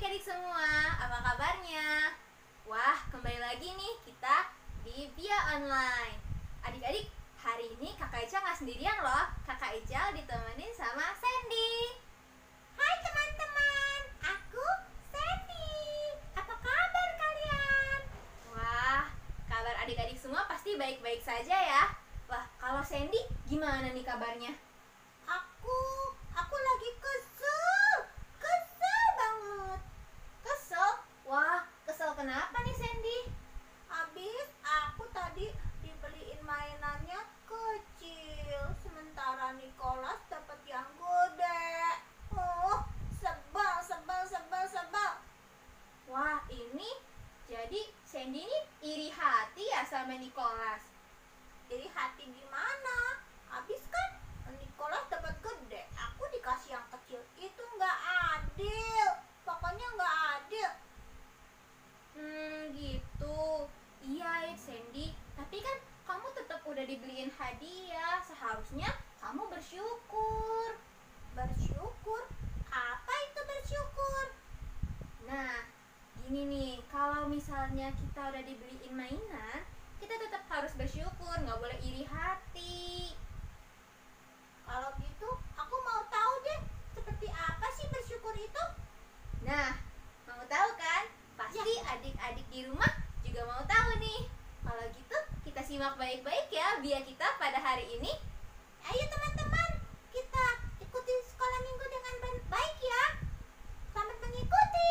adik-adik semua, apa kabarnya? Wah, kembali lagi nih kita di Via Online. Adik-adik, hari ini Kakak Ica nggak sendirian loh. Kakak Ica ditemenin sama Sandy. Hai teman-teman, aku Sandy. Apa kabar kalian? Wah, kabar adik-adik semua pasti baik-baik saja ya. Wah, kalau Sandy gimana nih kabarnya? Aku lagi kesel banget. Kesel? Wah, kesel kenapa nih Sandy? Habis aku tadi dibeliin mainannya kecil, sementara Nicholas dapat yang gede. Sebel. Wah, ini jadi Sandy ini iri hati ya sama Nicholas. Jadi hati gimana? Habis kan Nicholas dapat gede, aku dikasih yang kecil. Itu nggak adil. Pokoknya nggak adil. Gitu. Iya, Sandy. Tapi kan kamu tetap udah dibeliin hadiah. Seharusnya kamu bersyukur. Bersyukur? Apa itu bersyukur? Nah, gini nih, kalau misalnya kita udah dibeliin mainan, kita tetap harus bersyukur, nggak boleh iri hati. Kalau gitu, aku mau tahu deh, seperti apa sih bersyukur itu? Nah, mau tahu kan? Pasti adik-adik di rumah juga mau tahu nih. Kalau gitu, kita simak baik-baik ya biar kita pada hari ini. Ayo teman-teman, kita ikuti sekolah minggu dengan baik ya. Selamat mengikuti.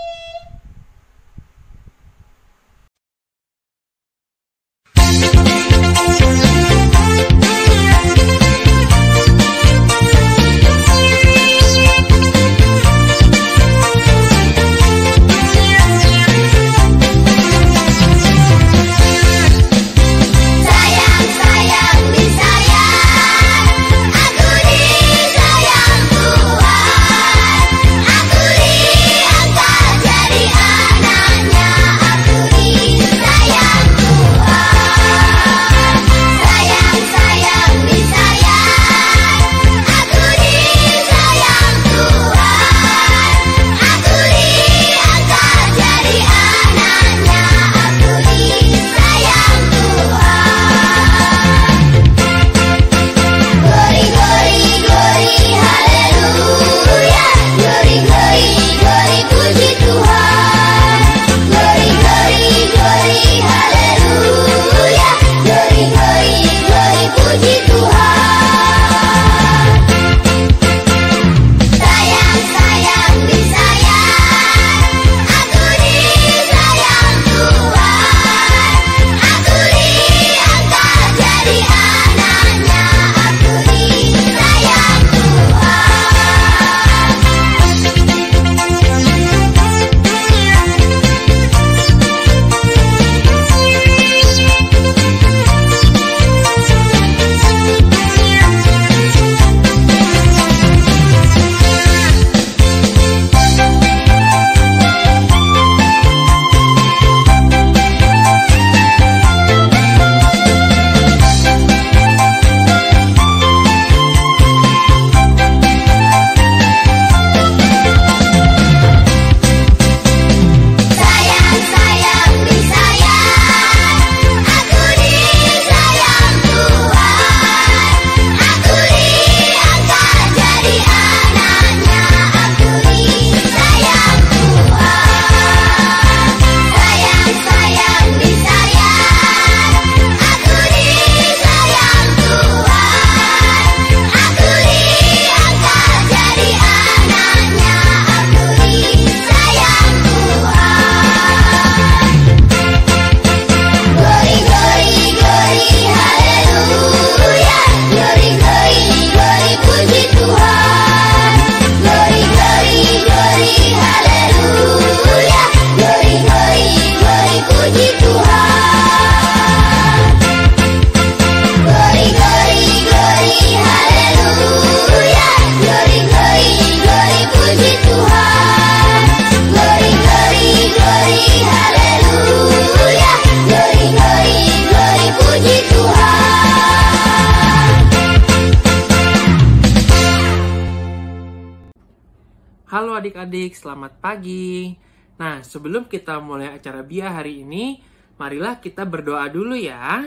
Halo adik-adik, selamat pagi. Nah, sebelum kita mulai acara Bia hari ini, marilah kita berdoa dulu ya.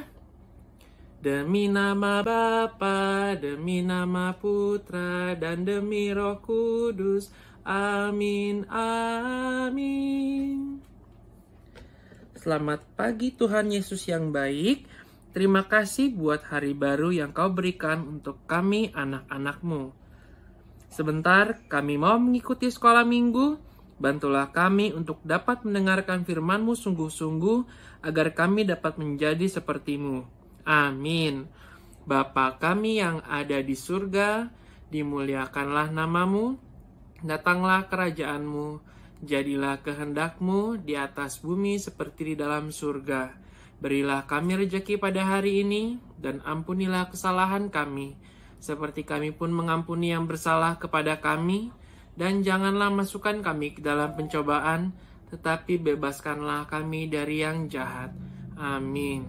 Demi nama Bapa, demi nama Putra, dan demi Roh Kudus. Amin, amin. Selamat pagi Tuhan Yesus yang baik. Terima kasih buat hari baru yang Kau berikan untuk kami anak-anak-Mu. Sebentar, kami mau mengikuti sekolah minggu. Bantulah kami untuk dapat mendengarkan firman-Mu sungguh-sungguh, agar kami dapat menjadi seperti-Mu. Amin. Bapa kami yang ada di surga, dimuliakanlah nama-Mu, datanglah kerajaan-Mu, jadilah kehendak-Mu di atas bumi seperti di dalam surga. Berilah kami rejeki pada hari ini, dan ampunilah kesalahan kami, seperti kami pun mengampuni yang bersalah kepada kami, dan janganlah masukkan kami ke dalam pencobaan, tetapi bebaskanlah kami dari yang jahat. Amin.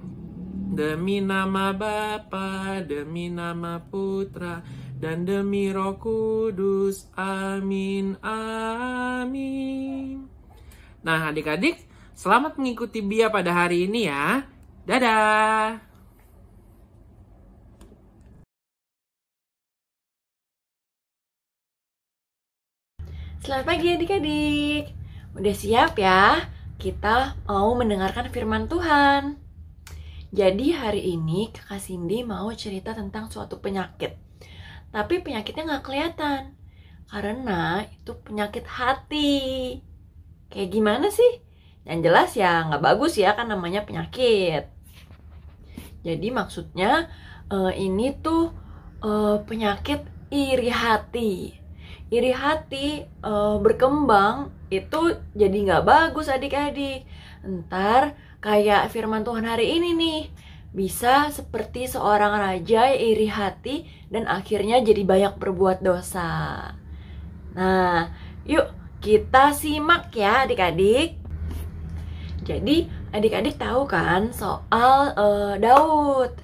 Demi nama Bapa, demi nama Putra, dan demi Roh Kudus. Amin, amin. Nah, adik-adik, selamat mengikuti Bia pada hari ini ya. Dadah! Selamat pagi adik-adik. Udah siap ya? Kita mau mendengarkan firman Tuhan. Jadi hari ini Kakak Cindy mau cerita tentang suatu penyakit. Tapi penyakitnya nggak kelihatan. Karena itu penyakit hati. Kayak gimana sih? Yang jelas ya nggak bagus ya, kan namanya penyakit. Jadi maksudnya ini tuh penyakit iri hati. Iri hati berkembang itu jadi nggak bagus adik-adik. Ntar kayak firman Tuhan hari ini nih, bisa seperti seorang raja yang iri hati dan akhirnya jadi banyak berbuat dosa. Nah, yuk kita simak ya adik-adik. Jadi adik-adik tahu kan soal Daud.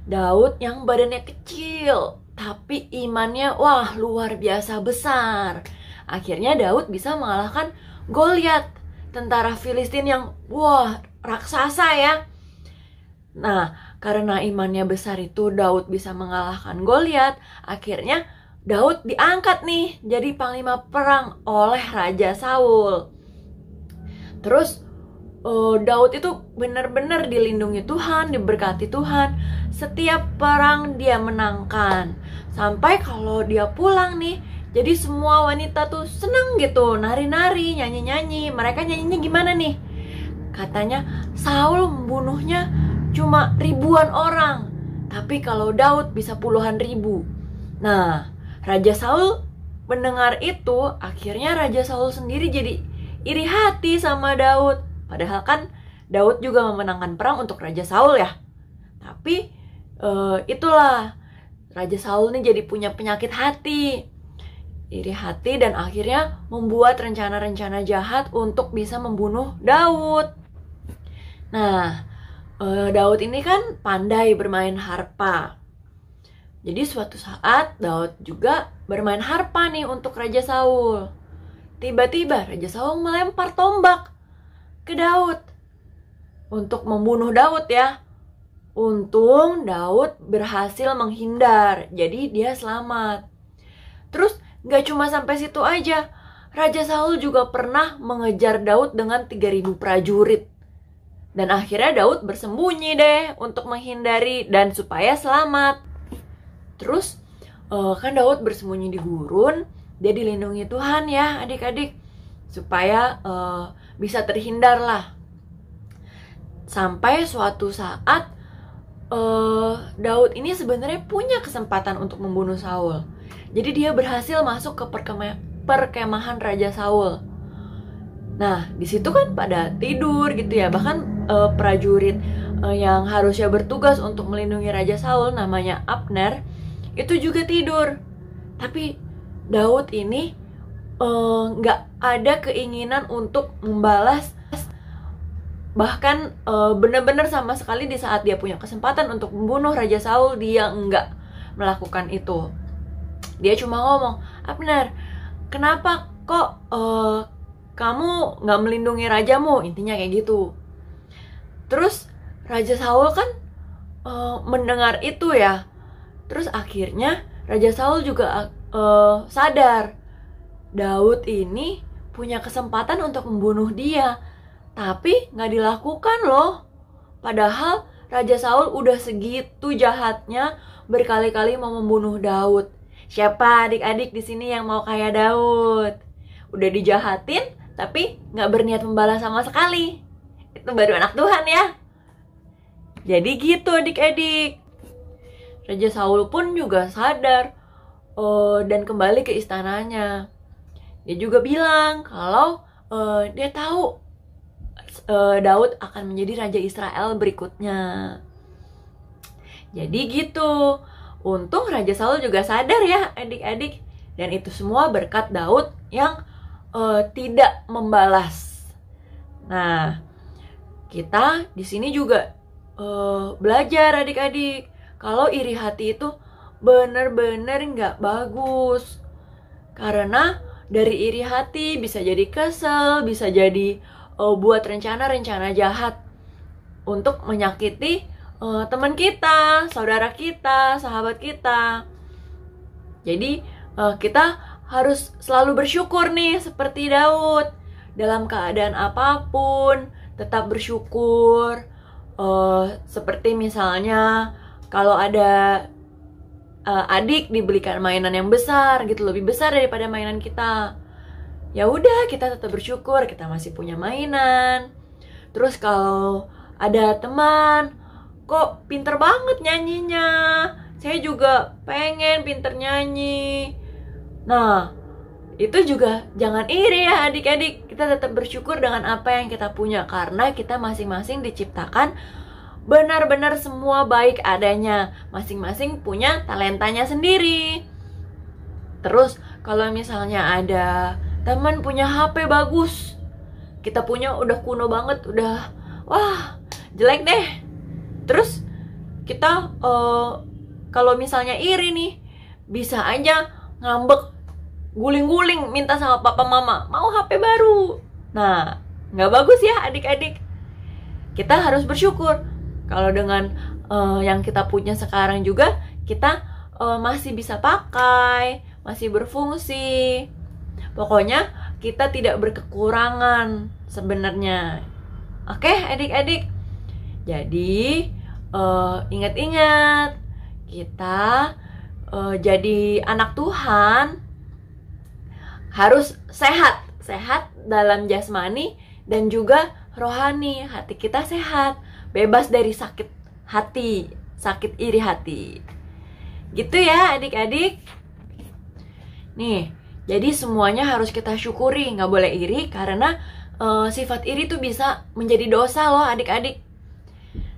Daud yang badannya kecil, tapi imannya wah luar biasa besar. Akhirnya Daud bisa mengalahkan Goliat, tentara Filistin yang wah raksasa ya. Nah, karena imannya besar itu Daud bisa mengalahkan Goliat. Akhirnya Daud diangkat nih jadi panglima perang oleh Raja Saul. Terus Daud itu benar-benar dilindungi Tuhan, diberkati Tuhan. Setiap perang dia menangkan. Sampai kalau dia pulang nih, jadi semua wanita tuh seneng gitu, nari-nari, nyanyi-nyanyi. Mereka nyanyinya gimana nih? Katanya Saul membunuhnya cuma ribuan orang, tapi kalau Daud bisa puluhan ribu. Nah, Raja Saul mendengar itu, akhirnya Raja Saul sendiri jadi iri hati sama Daud. Padahal kan Daud juga memenangkan perang untuk Raja Saul ya. Tapi itulah, Raja Saul nih jadi punya penyakit hati, iri hati, dan akhirnya membuat rencana-rencana jahat untuk bisa membunuh Daud. Nah, Daud ini kan pandai bermain harpa. Jadi suatu saat Daud juga bermain harpa nih untuk Raja Saul. Tiba-tiba Raja Saul melempar tombak ke Daud untuk membunuh Daud ya. Untung Daud berhasil menghindar, jadi dia selamat. Terus gak cuma sampai situ aja, Raja Saul juga pernah mengejar Daud dengan 3.000 prajurit. Dan akhirnya Daud bersembunyi deh untuk menghindari dan supaya selamat. Terus kan Daud bersembunyi di gurun, dia dilindungi Tuhan ya adik-adik, supaya bisa terhindar lah. Sampai suatu saat Daud ini sebenarnya punya kesempatan untuk membunuh Saul. Jadi dia berhasil masuk ke perkemahan Raja Saul. Nah, di situ kan pada tidur gitu ya. Bahkan prajurit yang harusnya bertugas untuk melindungi Raja Saul, namanya Abner, itu juga tidur. Tapi Daud ini nggak ada keinginan untuk membalas. Bahkan benar-benar sama sekali di saat dia punya kesempatan untuk membunuh Raja Saul, dia nggak melakukan itu. Dia cuma ngomong, Abner, kenapa kok kamu nggak melindungi rajamu, intinya kayak gitu. Terus Raja Saul kan mendengar itu ya. Terus akhirnya Raja Saul juga sadar Daud ini punya kesempatan untuk membunuh dia, tapi nggak dilakukan loh. Padahal Raja Saul udah segitu jahatnya berkali-kali mau membunuh Daud. Siapa adik-adik di sini yang mau kayak Daud? Udah dijahatin tapi nggak berniat membalas sama sekali. Itu baru anak Tuhan ya. Jadi gitu adik-adik. Raja Saul pun juga sadar dan kembali ke istananya. Dia juga bilang kalau dia tahu Daud akan menjadi Raja Israel berikutnya. Jadi gitu. Untung Raja Saul juga sadar ya adik-adik. Dan itu semua berkat Daud yang tidak membalas. Nah, kita di sini juga belajar adik-adik kalau iri hati itu benar-benar nggak bagus. Karena dari iri hati bisa jadi kesel, bisa jadi buat rencana-rencana jahat untuk menyakiti teman kita, saudara kita, sahabat kita. Jadi kita harus selalu bersyukur nih seperti Daud. Dalam keadaan apapun tetap bersyukur. Seperti misalnya kalau ada adik dibelikan mainan yang besar gitu, lebih besar daripada mainan kita, ya udah kita tetap bersyukur kita masih punya mainan. Terus kalau ada teman, kok pinter banget nyanyinya, saya juga pengen pinter nyanyi. Nah, itu juga jangan iri ya adik-adik. Kita tetap bersyukur dengan apa yang kita punya, karena kita masing-masing diciptakan benar-benar semua baik adanya. Masing-masing punya talentanya sendiri. Terus kalau misalnya ada teman punya HP bagus, kita punya udah kuno banget, udah wah jelek deh. Terus kita kalau misalnya iri nih, bisa aja ngambek, guling-guling minta sama papa mama mau HP baru. Nah, nggak bagus ya adik-adik. Kita harus bersyukur kalau dengan yang kita punya sekarang juga kita masih bisa pakai, masih berfungsi. Pokoknya kita tidak berkekurangan sebenarnya. Oke adik-adik. Jadi ingat-ingat, kita jadi anak Tuhan harus sehat dalam jasmani dan juga rohani. Hati kita sehat, bebas dari sakit hati, sakit iri hati. Gitu ya adik-adik. Nih, jadi semuanya harus kita syukuri, nggak boleh iri, karena sifat iri tuh bisa menjadi dosa loh adik-adik.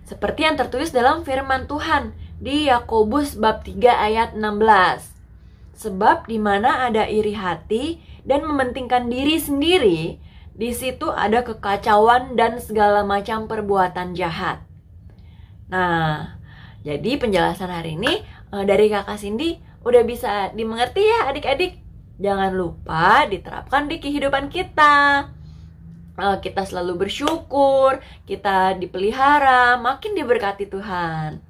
Seperti yang tertulis dalam firman Tuhan di Yakobus bab 3 ayat 16. Sebab di mana ada iri hati dan mementingkan diri sendiri, di situ ada kekacauan dan segala macam perbuatan jahat. Nah, jadi penjelasan hari ini dari Kakak Cindy udah bisa dimengerti ya adik-adik. Jangan lupa diterapkan di kehidupan kita. Kita selalu bersyukur, kita dipelihara, makin diberkati Tuhan.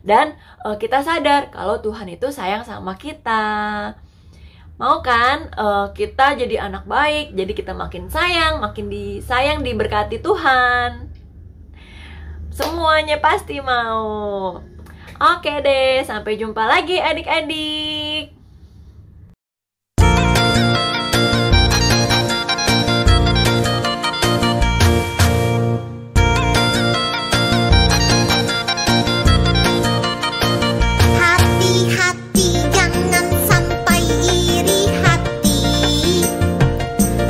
Dan kita sadar kalau Tuhan itu sayang sama kita. Mau kan kita jadi anak baik, jadi kita makin sayang, makin disayang, diberkati Tuhan. Semuanya pasti mau. Oke deh, sampai jumpa lagi adik-adik. Hati-hati jangan sampai iri hati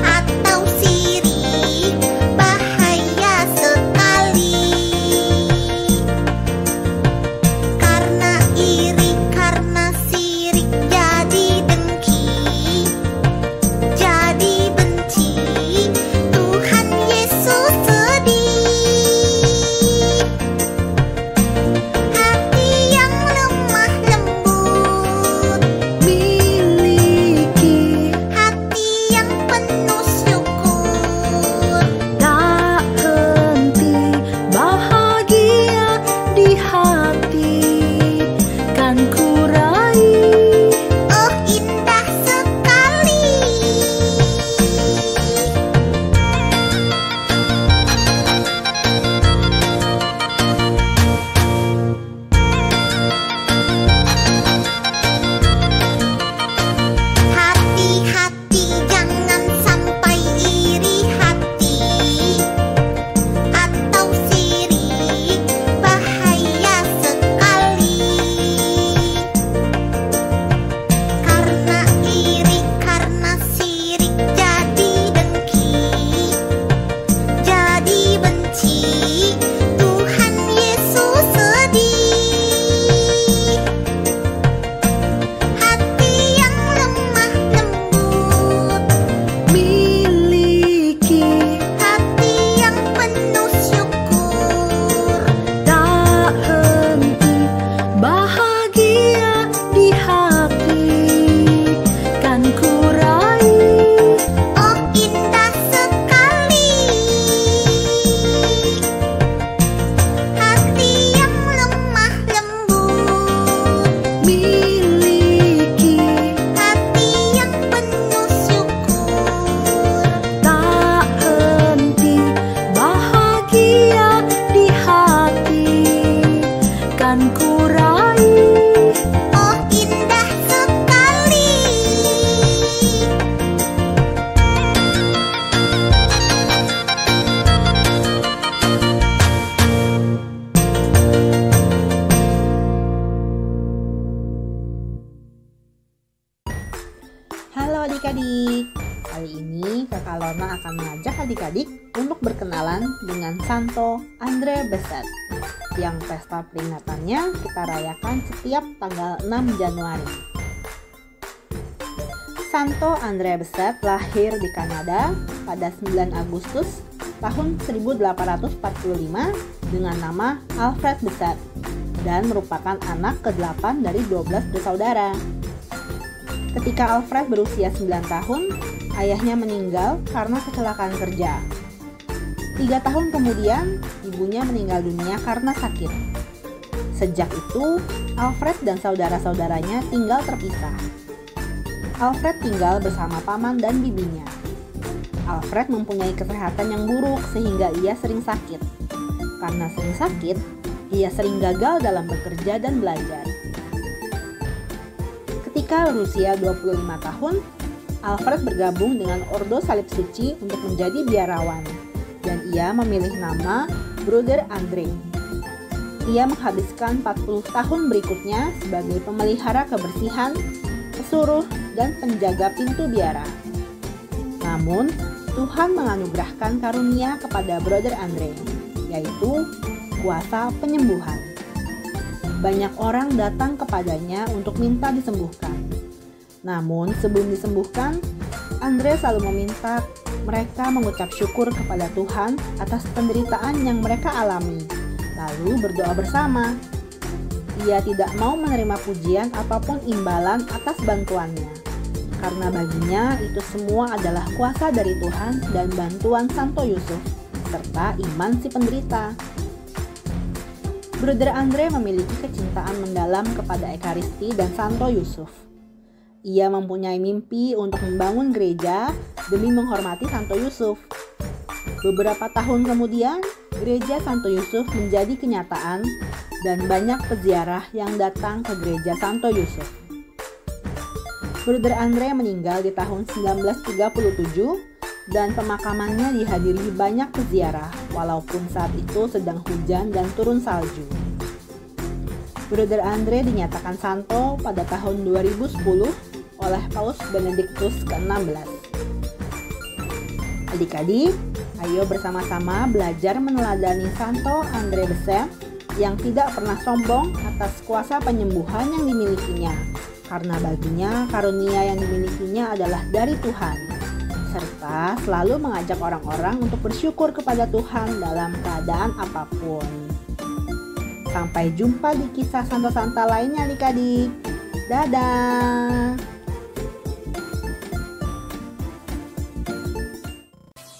atau sirik, bahaya sekali. Karena iri, karena sirik akan kuraih. Oh indah sekali. Halo adik-adik, kali ini Kakak Lorna akan mengajak adik-adik untuk berkenalan dengan Santo Andre Beset yang pesta peringatannya kita rayakan setiap tanggal 6 Januari. Santo Andre Beset lahir di Kanada pada 9 Agustus tahun 1845 dengan nama Alfred Beset dan merupakan anak ke-8 dari 12 bersaudara. Ketika Alfred berusia 9 tahun, ayahnya meninggal karena kecelakaan kerja. 3 tahun kemudian, ibunya meninggal dunia karena sakit. Sejak itu, Alfred dan saudara-saudaranya tinggal terpisah. Alfred tinggal bersama paman dan bibinya. Alfred mempunyai kesehatan yang buruk sehingga ia sering sakit. Karena sering sakit, ia sering gagal dalam bekerja dan belajar. Ketika berusia 25 tahun, Alfred bergabung dengan Ordo Salib Suci untuk menjadi biarawan, dan ia memilih nama Broeder Andre. Ia menghabiskan 40 tahun berikutnya sebagai pemelihara kebersihan, pesuruh, dan penjaga pintu biara. Namun, Tuhan menganugerahkan karunia kepada Broeder Andre, yaitu kuasa penyembuhan. Banyak orang datang kepadanya untuk minta disembuhkan. Namun sebelum disembuhkan, Andre selalu meminta mereka mengucap syukur kepada Tuhan atas penderitaan yang mereka alami, lalu berdoa bersama. Ia tidak mau menerima pujian ataupun imbalan atas bantuannya, karena baginya itu semua adalah kuasa dari Tuhan dan bantuan Santo Yusuf, serta iman si penderita. Broeder Andre memiliki kecintaan mendalam kepada Ekaristi dan Santo Yusuf. Ia mempunyai mimpi untuk membangun gereja demi menghormati Santo Yusuf. Beberapa tahun kemudian, gereja Santo Yusuf menjadi kenyataan dan banyak peziarah yang datang ke gereja Santo Yusuf. Broeder Andre meninggal di tahun 1937 dan pemakamannya dihadiri banyak peziarah walaupun saat itu sedang hujan dan turun salju. Broeder Andre dinyatakan santo pada tahun 2010 oleh Paus Benediktus ke-16. Adik-adik, ayo bersama-sama belajar meneladani Santo Andre Beset yang tidak pernah sombong atas kuasa penyembuhan yang dimilikinya, karena baginya karunia yang dimilikinya adalah dari Tuhan, serta selalu mengajak orang-orang untuk bersyukur kepada Tuhan dalam keadaan apapun. Sampai jumpa di kisah santo-santa lainnya adik-adik. Dadah!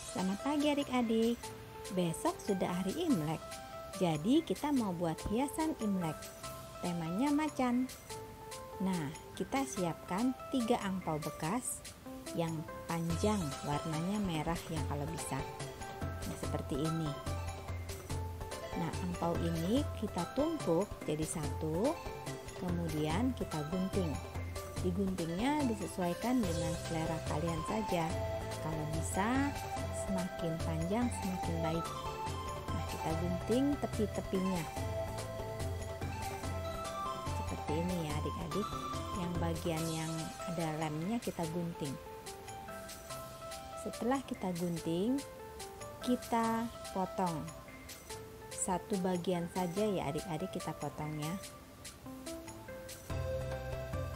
Selamat pagi adik-adik. Besok sudah hari Imlek. Jadi kita mau buat hiasan Imlek. Temanya macan. Nah, kita siapkan 3 angpau bekas yang panjang, warnanya merah yang kalau bisa. Nah, seperti ini. Nah, angpau ini kita tumpuk jadi satu, kemudian kita gunting. Diguntingnya disesuaikan dengan selera kalian saja. Kalau bisa semakin panjang semakin baik. Nah, kita gunting tepi-tepinya. Seperti ini ya adik-adik. Yang bagian yang ada lemnya kita gunting. Setelah kita gunting, kita potong. Satu bagian saja ya adik-adik kita potongnya.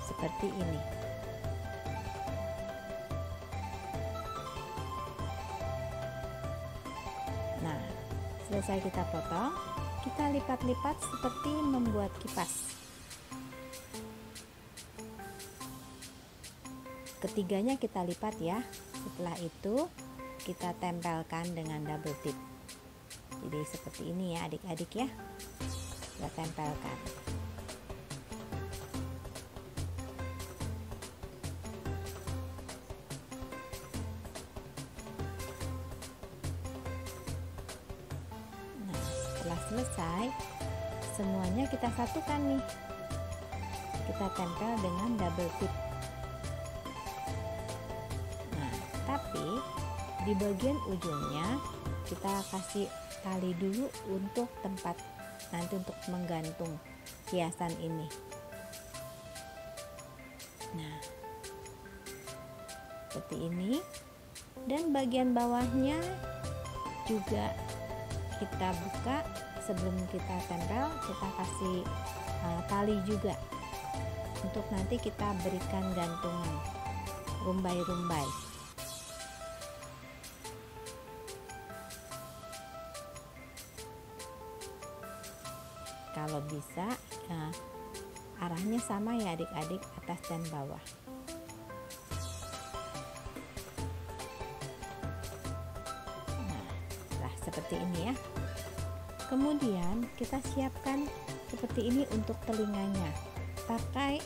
Seperti ini. Nah, selesai kita potong, kita lipat-lipat seperti membuat kipas. Ketiganya kita lipat ya. Setelah itu kita tempelkan dengan double tip. Jadi seperti ini ya adik-adik ya. Kita tempelkan. Nah, setelah selesai, semuanya kita satukan nih. Kita tempel dengan double tip. Nah, tapi di bagian ujungnya kita kasih tali dulu untuk tempat nanti untuk menggantung hiasan ini. Nah, seperti ini. Dan bagian bawahnya juga kita buka. Sebelum kita tempel, kita kasih tali juga untuk nanti kita berikan gantungan rumbai-rumbai. Kalau bisa arahnya sama ya adik-adik, atas dan bawah. Nah, seperti ini ya. Kemudian kita siapkan seperti ini untuk telinganya. Pakai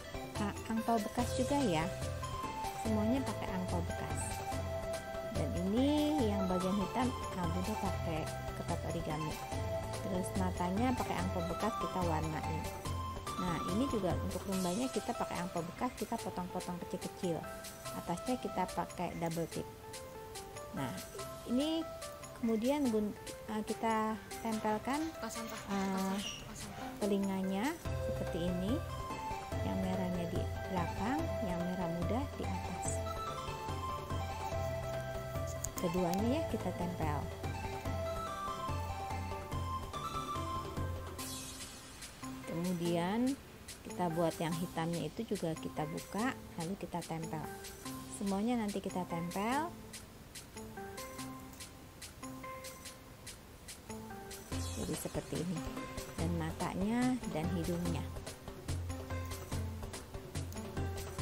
angpau bekas juga ya. Semuanya pakai angpau bekas. Dan ini yang bagian hitam Bunda pakai kertas origami. Terus matanya pakai angpau bekas kita warnain. Nah, ini juga untuk rumbanya kita pakai angpau bekas, kita potong-potong kecil-kecil. Atasnya kita pakai double tip. Nah, ini kemudian kita tempelkan telinganya seperti ini, yang merahnya di belakang, yang merah muda di atas. Keduanya ya kita tempel. Kemudian kita buat yang hitamnya itu juga kita buka, lalu kita tempel. Semuanya nanti kita tempel. Jadi seperti ini, dan matanya dan hidungnya.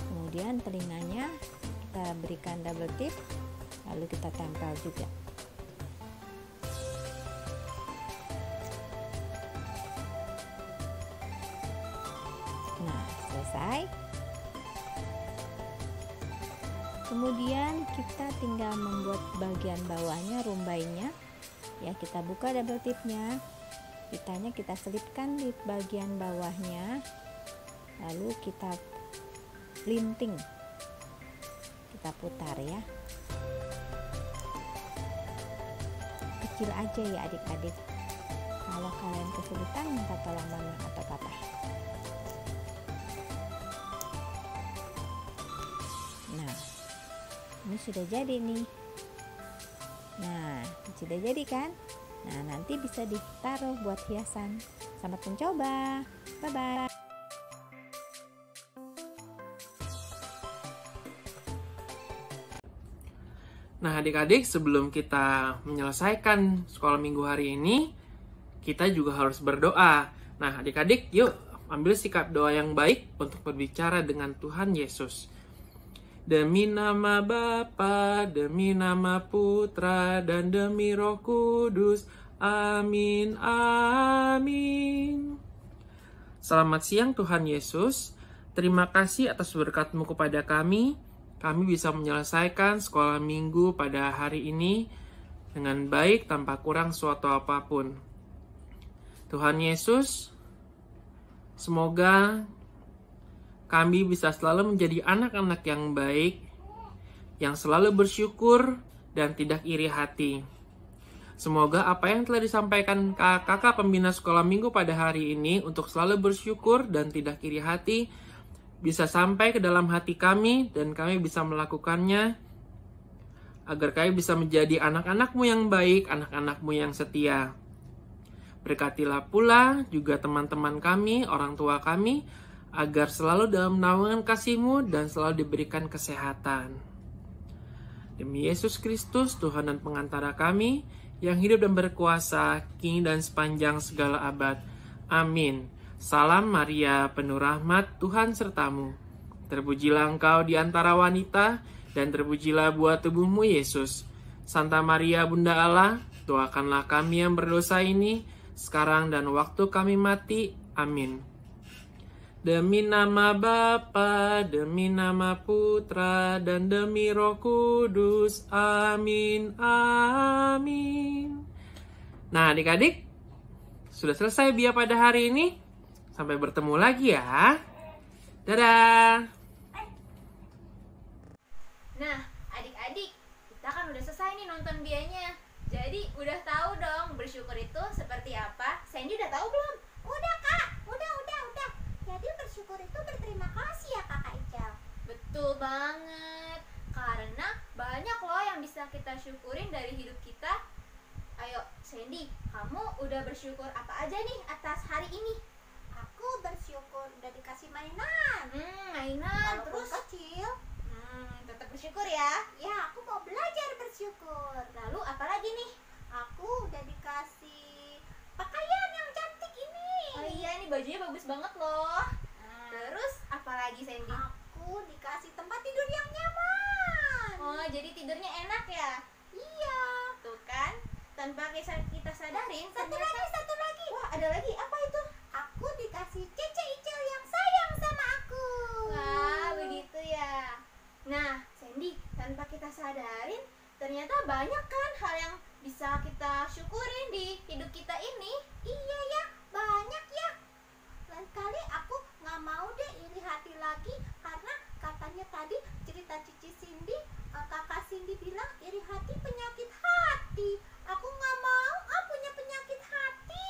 Kemudian telinganya kita berikan double tip, lalu kita tempel juga. Nah, selesai. Kemudian kita tinggal membuat bagian bawahnya, rumbainya. Ya, kita buka double tipnya, pitanya kita selipkan di bagian bawahnya, lalu kita linting, kita putar ya, kecil aja ya adik-adik. Kalau kalian kesulitan minta tolong mama atau papa. Nah, ini sudah jadi nih. Nah, sudah jadi kan? Nah, nanti bisa ditaruh buat hiasan. Selamat mencoba. Bye-bye. Nah, adik-adik, sebelum kita menyelesaikan sekolah minggu hari ini, kita juga harus berdoa. Nah, adik-adik, yuk ambil sikap doa yang baik untuk berbicara dengan Tuhan Yesus. Demi nama Bapa, demi nama Putra, dan demi Roh Kudus. Amin, amin. Selamat siang Tuhan Yesus. Terima kasih atas berkat-Mu kepada kami. Kami bisa menyelesaikan sekolah minggu pada hari ini dengan baik tanpa kurang suatu apapun. Tuhan Yesus, semoga kami bisa selalu menjadi anak-anak yang baik, yang selalu bersyukur dan tidak iri hati. Semoga apa yang telah disampaikan kakak pembina sekolah minggu pada hari ini untuk selalu bersyukur dan tidak iri hati bisa sampai ke dalam hati kami dan kami bisa melakukannya agar kami bisa menjadi anak-anak-Mu yang baik, anak-anak-Mu yang setia. Berkatilah pula juga teman-teman kami, orang tua kami, agar selalu dalam naungan kasih-Mu dan selalu diberikan kesehatan. Demi Yesus Kristus, Tuhan dan pengantara kami, yang hidup dan berkuasa, kini dan sepanjang segala abad. Amin. Salam Maria, penuh rahmat, Tuhan sertamu. Terpujilah engkau di antara wanita, dan terpujilah buah tubuhmu Yesus. Santa Maria, Bunda Allah, doakanlah kami yang berdosa ini, sekarang dan waktu kami mati. Amin. Demi nama Bapa, demi nama Putra, dan demi Roh Kudus. Amin, amin. Nah, adik-adik, sudah selesai Bia pada hari ini. Sampai bertemu lagi ya. Dadah. Nah, adik-adik, kita kan udah selesai nih nonton Bianya. Jadi udah tahu dong bersyukur itu seperti apa? Sandy udah tahu belum? Udah kak, udah. Jadi bersyukur itu berterima kasih ya kakak Ical. Betul banget. Karena banyak loh yang bisa kita syukurin dari hidup kita. Ayo, Sandy, kamu udah bersyukur apa aja nih atas hari ini? Aku bersyukur udah dikasih mainan. Mainan. Walaupun Terus kecil. tetap bersyukur ya. Ya, aku mau belajar bersyukur. Lalu apa lagi nih? Aku udah dikasih pakaian yang cantik ini. Oh iya, nih bajunya bagus banget loh. Terus apa lagi, Sandy? Aku dikasih tempat tidur yang nyaman. Oh, jadi tidurnya enak ya? Iya. Tuh kan, tanpa kita sadarin. Satu lagi. Wah, ada lagi. Apa itu? Aku dikasih Cece Icel yang sayang sama aku. Wah, begitu ya. Nah, Sandy, tanpa kita sadarin, ternyata banyak kan hal yang bisa kita syukurin di hidup kita ini. Iya ya, banyak ya. Lain kali aku nggak mau deh iri hati lagi, karena katanya tadi cerita Cici Cindy, kakak Cindy bilang iri hati penyakit hati. Aku nggak mau punya penyakit hati.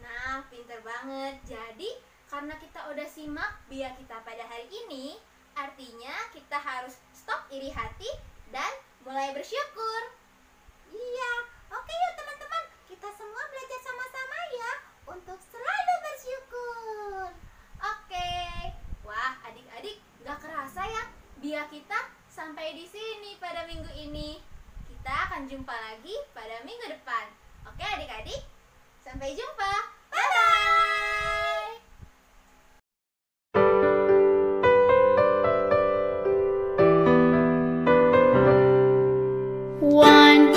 Nah, pinter banget. Jadi, karena kita udah simak Bia kita pada hari ini, artinya kita harus stop iri hati dan mulai bersyukur. Iya, oke yuk teman-teman, kita semua belajar sama-sama ya untuk selalu bersyukur. Oke. Wah, adik-adik, gak kerasa ya Bia kita sampai di sini pada minggu ini. Kita akan jumpa lagi pada minggu depan. Oke adik-adik, sampai jumpa. Bye-bye. One,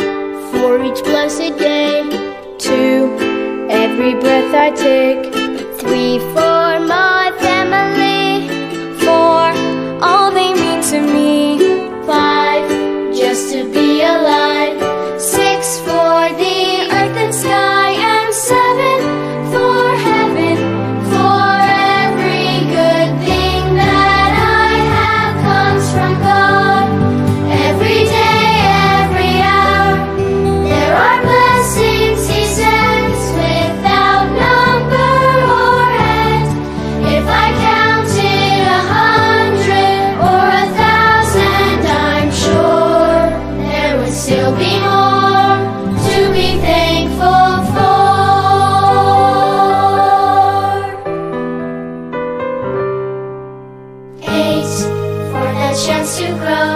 for each blessed day. Two, every breath I take. Three, for my family. Four, all they mean to me. Five, just to be alive. Six, for the earth and sky. And seven, for heaven. For every good thing that I have comes from God. Every day, every hour, there are blessings He sends without number or end. If I counted 100 or 1,000, I'm sure there would still be more to be thankful for. 8, for the chance to grow.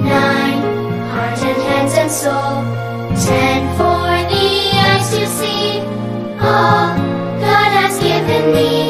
9, heart and hands and soul. 10, for the eyes to see all God has given me.